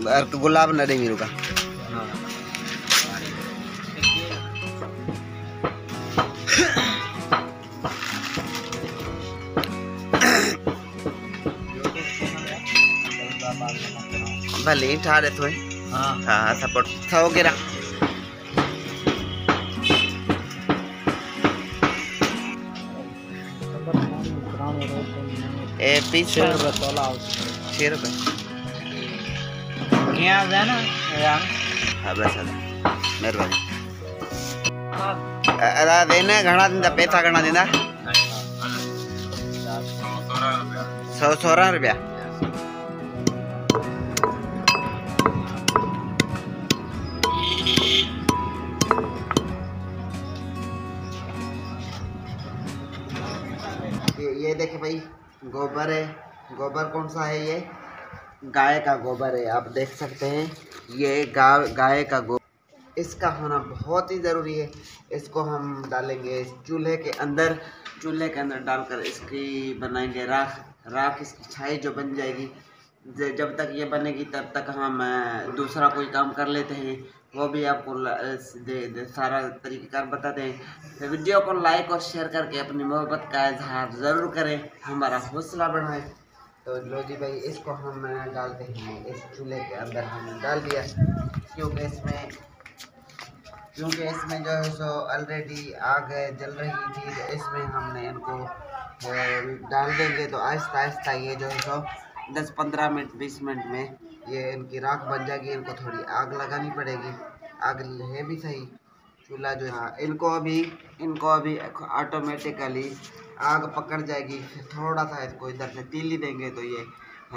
भाई गुलाब ना दे मेरे का भले ठा रहे थे। हाँ सपोर्ट था वगैरह ए पीस 6 रुपये तोला 6 रुपये यहाँ ना यार। हाँ बस मेहरबानी अरे देना घना दिन पैसा घना देना 116 रुपया ये देखे भाई गोबर है। गोबर कौन सा है? ये गाय का गोबर है। आप देख सकते हैं ये गाय का गोबर, इसका होना बहुत ही ज़रूरी है। इसको हम डालेंगे चूल्हे के अंदर डालकर इसकी बनाएंगे राख इसकी छाई जो बन जाएगी। जब तक ये बनेगी तब तक हम दूसरा कोई काम कर लेते हैं, वो भी आपको सारा तरीक़ाकार बताते हैं। वीडियो को लाइक और शेयर करके अपनी मोहब्बत का इजहार ज़रूर करें, हमारा हौसला बढ़ाएं। तो लो जी भाई, इसको हम डालते हैं इस चूल्हे के अंदर। हमने डाल दिया क्योंकि इसमें जो है सो ऑलरेडी आग जल रही थी, तो इसमें हमने इनको डाल देंगे तो आहिस्ता आहिस्ता ये जो है सो 10-15 मिनट 20 मिनट में ये इनकी राख बन जाएगी। इनको थोड़ी आग लगानी पड़ेगी। आग है भी सही चूल्हा जो है, इनको अभी ऑटोमेटिकली आग पकड़ जाएगी। फिर थोड़ा सा इसको इधर से तीली देंगे तो ये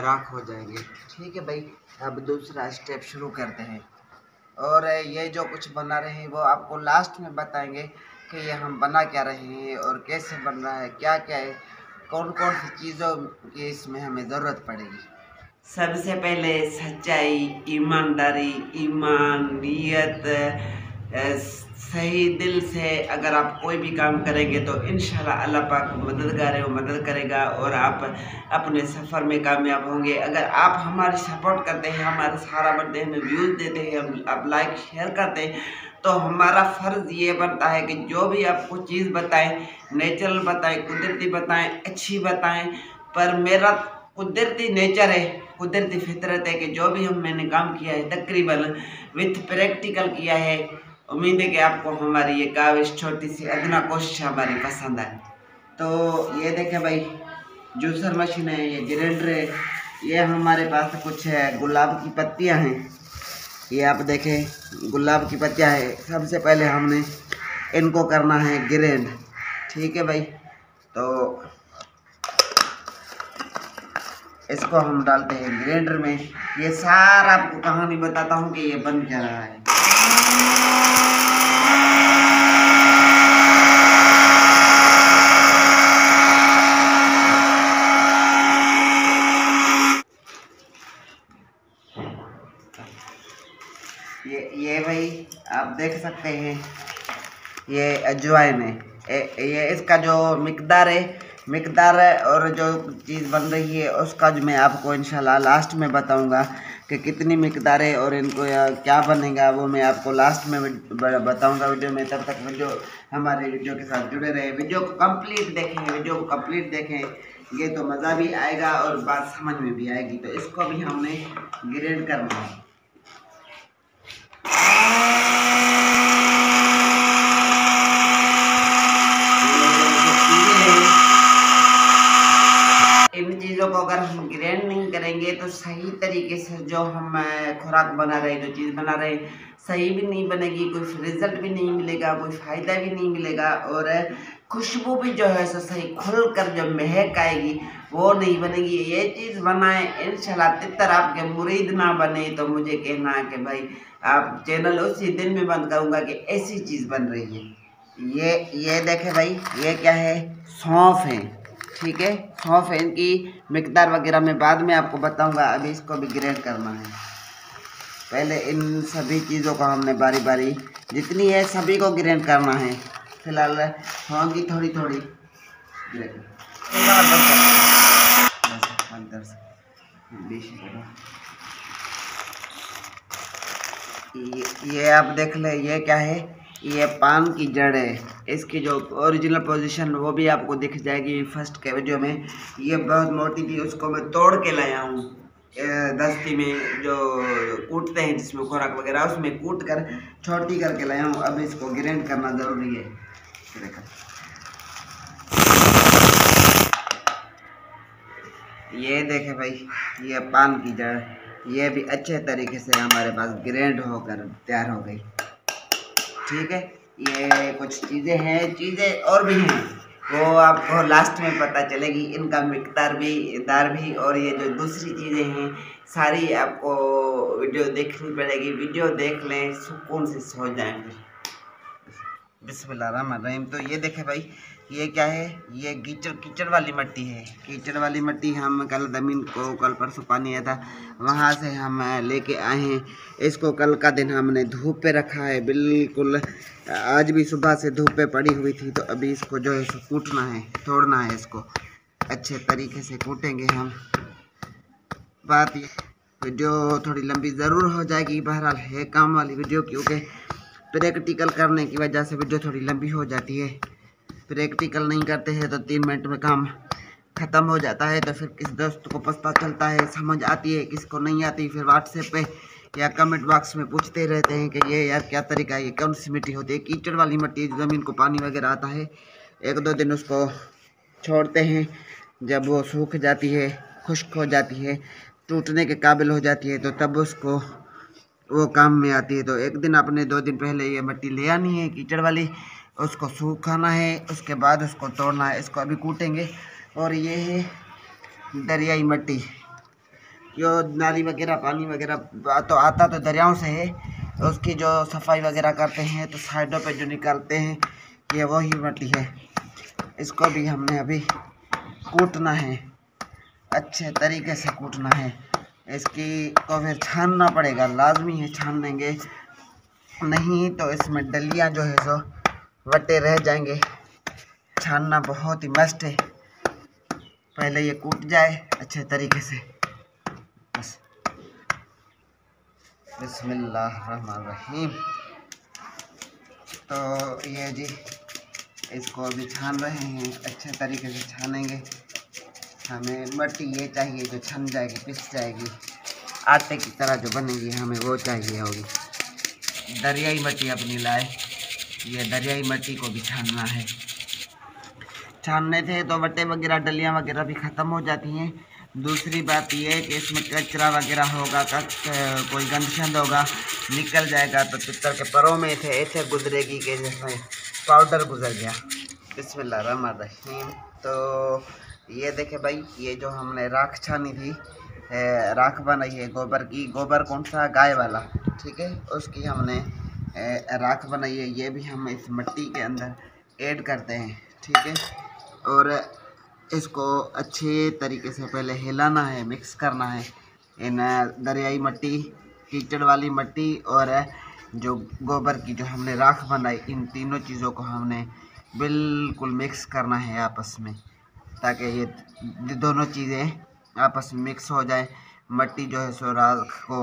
राख हो जाएंगे। ठीक है भाई, अब दूसरा स्टेप शुरू करते हैं। और ये जो कुछ बना रहे हैं वो आपको लास्ट में बताएंगे कि ये हम बना क्या रहे हैं और कैसे बन रहा है, क्या क्या है, कौन कौन सी चीज़ों की इसमें हमें ज़रूरत पड़ेगी। सबसे पहले सच्चाई, ईमानदारी, ईमान, नियत, सही दिल से अगर आप कोई भी काम करेंगे तो इंशाल्लाह अल्लाह पाक मददगार है, वो मदद करेगा और आप अपने सफ़र में कामयाब होंगे। अगर आप हमारी सपोर्ट करते हैं, हमारे सहारा बनते हैं, हमें व्यूज़ देते हैं, आप लाइक शेयर करते हैं, तो हमारा फ़र्ज़ ये बनता है कि जो भी आपको चीज़ बताएं, नेचुरल बताएं, कुदरती बताएं, अच्छी बताएं। पर मेरा कुदरती नेचर है, कुदरती फितरत है कि जो भी मैंने काम किया है तकरीबन विथ प्रैक्टिकल किया है। उम्मीद है कि आपको हमारी ये काविश, छोटी सी अदना कोशिश हमारी पसंद आए। तो ये देखें भाई, जूसर मशीन है, ये ग्राइंडर है, ये हमारे पास कुछ है गुलाब की पत्तियां हैं। ये आप देखें गुलाब की पत्तियां है। सबसे पहले हमने इनको करना है ग्राइंड। ठीक है भाई, तो इसको हम डालते हैं ग्राइंडर में। ये सारा आपको कहानी बताता हूँ कि ये बन क्या रहा है। ये भाई आप देख सकते हैं ये अजवाइन है। ये इसका जो मिकदार है और जो चीज़ बन रही है उसका जो मैं आपको इंशाल्लाह लास्ट में बताऊंगा कि कितनी मिकदार है और इनको क्या बनेगा, वो मैं आपको लास्ट में बताऊंगा वीडियो में। तब तक हमारे वीडियो के साथ जुड़े रहे, वीडियो को कंप्लीट देखें, ये तो मज़ा भी आएगा और बात समझ में भी आएगी। तो इसको भी हमने ग्राइंड करना है। इन चीज़ों को अगर हम ग्राइंड नहीं करेंगे तो सही तरीके से जो हम खुराक बना रहे, जो चीज़ बना रहे, सही भी नहीं बनेगी, कोई रिजल्ट भी नहीं मिलेगा, कोई फ़ायदा भी नहीं मिलेगा और खुशबू भी जो है सो सही खुल कर जो महक आएगी वो नहीं बनेगी। ये चीज़ बनाएं इंशाल्लाह। तितर आपके मुरीद ना बने तो मुझे कहना है कि भाई आप चैनल उसी दिन में बंद करूँगा कि ऐसी चीज़ बन रही है। ये देखें भाई, ये क्या है, सौंफ है। ठीक है, सौंफ है। इनकी मिकदार वगैरह मैं बाद में आपको बताऊंगा, अभी इसको भी ग्राइंड करना है। पहले इन सभी चीज़ों को हमने बारी बारी जितनी है सभी को ग्राइंड करना है। फिलहाल होंगी थोड़ी ग्राइंड। अंदर से ये आप देख ले, ये क्या है, ये पान की जड़ है। इसकी जो ओरिजिनल पोजीशन वो भी आपको दिख जाएगी फर्स्ट के वीडियो में। ये बहुत मोटी थी, उसको मैं तोड़ के लाया हूँ दस्ती में जो कूटते हैं जिसमें खुराक वगैरह, उसमें कूट कर छोटी करके लाया हूँ। अब इसको ग्राइंड करना ज़रूरी है। ये देखे भाई, ये पान की जड़, ये भी अच्छे तरीके से हमारे पास ग्राइंड होकर तैयार हो गई। ठीक है, ये कुछ चीज़ें हैं, चीज़ें और भी हैं, वो आपको लास्ट में पता चलेगी। इनका मिकदार भी, दार भी, और ये जो दूसरी चीज़ें हैं सारी आपको वीडियो देखनी पड़ेगी। वीडियो देख लें, सुकून से सो जाएं। बिस्मिल्लाहिर्रहमानिर्रहीम। तो ये देखे भाई, ये क्या है, ये कीचड़ वाली मिट्टी है। कीचड़ वाली मिट्टी हम कल ज़मीन को, कल परसों पानी आया था वहाँ से हम लेके आए हैं। इसको कल का दिन हमने धूप पे रखा है बिल्कुल। आज भी सुबह से धूप पे पड़ी हुई थी। तो अभी इसको जो है सो कूटना है, तोड़ना है। इसको अच्छे तरीके से कूटेंगे हम। बात ये वीडियो थोड़ी लंबी ज़रूर हो जाएगी, बहरहाल है काम वाली वीडियो, क्योंकि प्रैक्टिकल करने की वजह से वीडियो थोड़ी लंबी हो जाती है। प्रैक्टिकल नहीं करते हैं तो 3 मिनट में काम ख़त्म हो जाता है। तो फिर किस दोस्त को पता चलता है, समझ आती है, किसको नहीं आती, फिर व्हाट्सएप पे या कमेंट बॉक्स में पूछते रहते हैं कि ये यार क्या तरीका है, ये कौन सी मिट्टी होती है। कीचड़ वाली मिट्टी, ज़मीन को पानी वगैरह आता है, 1-2 दिन उसको छोड़ते हैं। जब वो सूख जाती है, खुश्क हो जाती है, टूटने के काबिल हो जाती है, तो तब उसको वो काम में आती है। तो 1 दिन आपने 2 दिन पहले ये मिट्टी ले आनी है कीचड़ वाली, उसको सुखाना है, उसके बाद उसको तोड़ना है। इसको अभी कूटेंगे। और ये है दरियाई मिट्टी, जो नाली वगैरह, पानी वगैरह तो आता तो दरियाओं से है, तो उसकी जो सफाई वगैरह करते हैं तो साइडों पे जो निकालते हैं, ये वही मिट्टी है। इसको भी हमने अभी कूटना है, अच्छे तरीके से कूटना है। इसकी को फिर छानना पड़ेगा, लाजमी है, छान लेंगे, नहीं तो इसमें डलियाँ जो है सो वटे रह जाएंगे। छानना बहुत ही मस्त है। पहले ये कूट जाए अच्छे तरीके से। बस बिस्मिल्लाहिर्रहमानिर्रहीम। तो ये जी, इसको अभी छान रहे हैं, अच्छे तरीके से छानेंगे। हमें मिट्टी ये चाहिए जो छन जाएगी, पिस जाएगी, आटे की तरह जो बनेगी, हमें वो चाहिए होगी। दरियाई मिट्टी अपनी लाए, ये दरियाई मिट्टी को भी छानना है। छानने से तो वटे वगैरह, डलियाँ वगैरह भी ख़त्म हो जाती हैं। दूसरी बात ये है कि इसमें कचरा वगैरह होगा, कोई गंद शंद होगा, निकल जाएगा। तो पित्तर के परों में से ऐसे गुजरेगी कि जैसे पाउडर गुजर गया। बिस्मिल्लाहिर्रहमानिर्रहीम। तो ये देखे भाई, ये जो हमने राख छानी थी, राख बनाई है गोबर की। गोबर कौन सा, गाय वाला, ठीक है, उसकी हमने राख बनाई है। ये भी हम इस मिट्टी के अंदर ऐड करते हैं, ठीक है। और इसको अच्छे तरीके से पहले हिलाना है, मिक्स करना है। इन दरियाई मिट्टी, कीचड़ वाली मिट्टी और जो गोबर की जो हमने राख बनाई, इन तीनों चीज़ों को हमने बिल्कुल मिक्स करना है आपस में, ताकि ये दोनों चीज़ें आपस में मिक्स हो जाए। मिट्टी जो है सो राख को,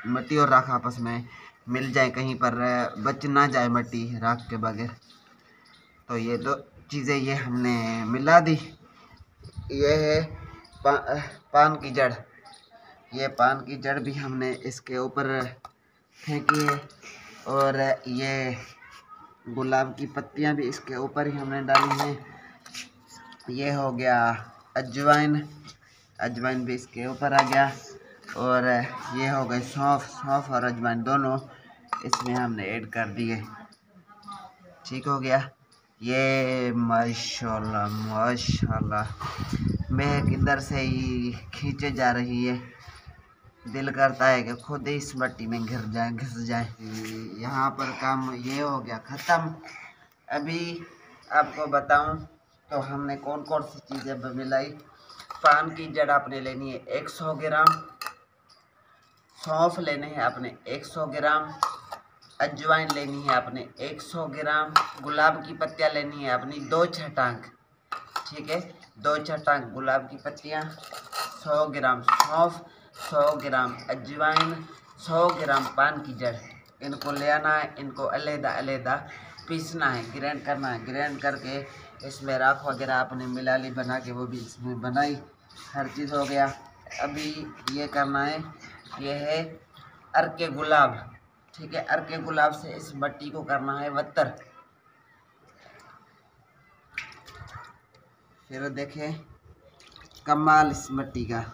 मिट्टी और राख आपस में मिल जाए, कहीं पर बच ना जाए मिट्टी राख के बगैर। तो ये दो चीज़ें ये हमने मिला दी। ये है पान की जड़। ये पान की जड़ भी हमने इसके ऊपर फेंकी है, और ये गुलाब की पत्तियां भी इसके ऊपर ही हमने डाली हैं। ये हो गया अजवाइन, अजवाइन भी इसके ऊपर आ गया। और ये हो गए सौंफ, सौंफ और अजवाइन दोनों इसमें हमने ऐड कर दिए। ठीक हो गया। ये माशाल्लाह माशाल्लाह, महक इधर से ही खींचे जा रही है। दिल करता है कि खुद ही इस मिट्टी में घिस जाए। यहाँ पर काम ये हो गया ख़त्म। अभी आपको बताऊं तो हमने कौन कौन सी चीज़ें मिलाई। पान की जड़ आपने लेनी है 100 ग्राम, सौंफ लेने हैं आपने 100 ग्राम, अजवाइन लेनी है आपने 100 ग्राम, गुलाब की पत्तियाँ लेनी है अपनी 2 छटांग, ठीक है, 2 छटांग गुलाब की पत्तियाँ, 100 ग्राम सौंफ, 100 ग्राम अजवाइन, 100 ग्राम पान की जड़। इनको ले आना है, इनको अलग-अलग पीसना है, ग्राइंड करना है। ग्राइंड करके इसमें राख वगैरह आपने मिला ली बना के, वो भी इसमें बनाई, हर चीज़ हो गया। अभी ये करना है, ये है अर्के गुलाब, ठीक है। अर्के गुलाब से इस मट्टी को करना है वत्तर। फिर देखें कमाल इस मट्टी का।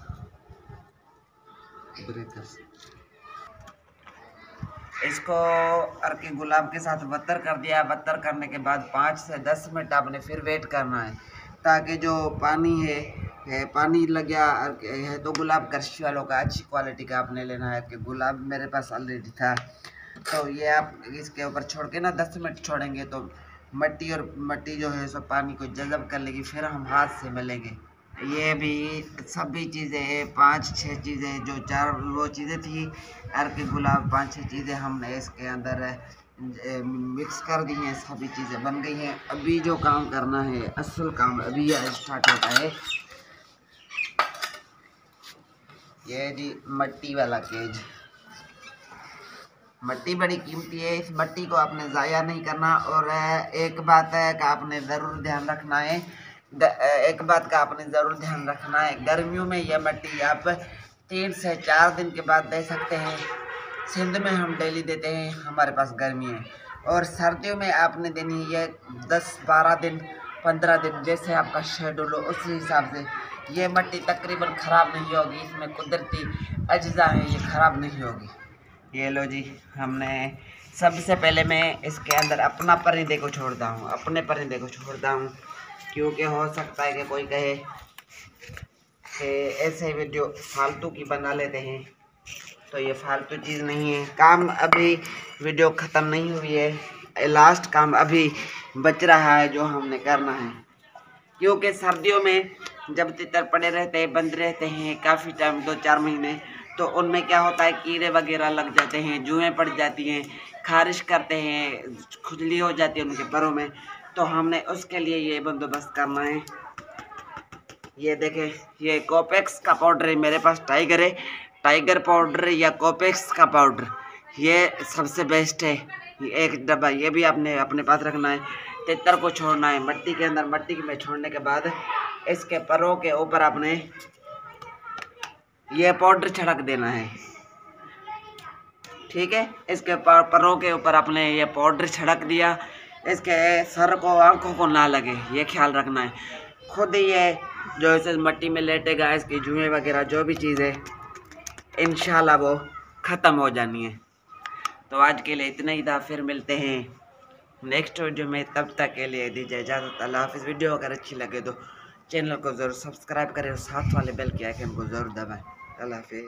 इसको अर्के गुलाब के साथ बत्तर कर दिया। बत्तर करने के बाद 5 से 10 मिनट आपने फिर वेट करना है, ताकि जो पानी है पानी लग गया है। तो गुलाब कृषि वालों का अच्छी क्वालिटी का आपने लेना है, कि गुलाब मेरे पास ऑलरेडी था। तो ये आप इसके ऊपर छोड़ के ना 10 मिनट छोड़ेंगे तो मट्टी जो है सब पानी को जज़ब कर लेगी। फिर हम हाथ से मलेंगे। ये भी सभी चीज़ें 5-6 चीज़ें जो 4 वो चीज़ें थी अर्के गुलाब, 5-6 चीज़ें हमने इसके अंदर मिक्स कर दी हैं, सभी चीज़ें बन गई हैं। अभी जो काम करना है, असल काम अभी स्टार्ट होता है। ये जी मट्टी वाला केज। मट्टी बड़ी कीमती है, इस मट्टी को आपने ज़ाया नहीं करना। और एक बात है कि आपने ज़रूर ध्यान रखना है, गर्मियों में यह मट्टी आप 3 से 4 दिन के बाद दे सकते हैं। सिंध में हम डेली देते हैं, हमारे पास गर्मी है। और सर्दियों में आपने देनी है 10-12 दिन, 15 दिन, जैसे आपका शेड्यूल हो उस हिसाब से। ये मट्टी तकरीबन ख़राब नहीं होगी, इसमें कुदरती अज्जा हैं, ये ख़राब नहीं होगी। ये लो जी, हमने सबसे पहले मैं इसके अंदर अपने परिंदे को छोड़ता हूँ, क्योंकि हो सकता है कि कोई कहे कि ऐसे वीडियो फालतू की बना लेते हैं। तो ये फालतू चीज़ नहीं है। काम अभी वीडियो ख़त्म नहीं हुई है, लास्ट काम अभी बच रहा है जो हमने करना है। क्योंकि सर्दियों में जब तितर पड़े रहते हैं, बंद रहते हैं काफ़ी टाइम, 2-4 महीने, तो उनमें क्या होता है, कीड़े वगैरह लग जाते हैं, जुएँ पड़ जाती हैं, खारिश करते हैं, खुजली हो जाती है उनके पैरों में। तो हमने उसके लिए ये बंदोबस्त करना है। ये देखें, ये कोपेक्स का पाउडर है मेरे पास, टाइगर पाउडर या कोपेक्स का पाउडर, ये सबसे बेस्ट है। एक डब्बा ये भी आपने अपने पास रखना है। तितर को छोड़ना है मट्टी के अंदर। मट्टी में छोड़ने के बाद इसके परों के ऊपर आपने ये पाउडर छिड़क देना है, ठीक है। इसके परों के ऊपर आपने ये पाउडर छिड़क दिया। इसके सर को, आंखों को ना लगे, ये ख्याल रखना है। खुद ये जो इसे मट्टी में लेटेगा, इसकी जुएँ वगैरह जो भी चीज़ है इंशाल्लाह वो ख़त्म हो जानी है। तो आज के लिए इतना ही था, फिर मिलते हैं नेक्स्ट वीडियो में। तब तक के लिए दीजिए इजाज़त। अल्लाह हाफ़िज़। वीडियो अगर अच्छी लगे तो चैनल को ज़रूर सब्सक्राइब करें और साथ वाले बेल के आइकन को ज़रूर दबाएं। अल्लाह हाफ़िज़।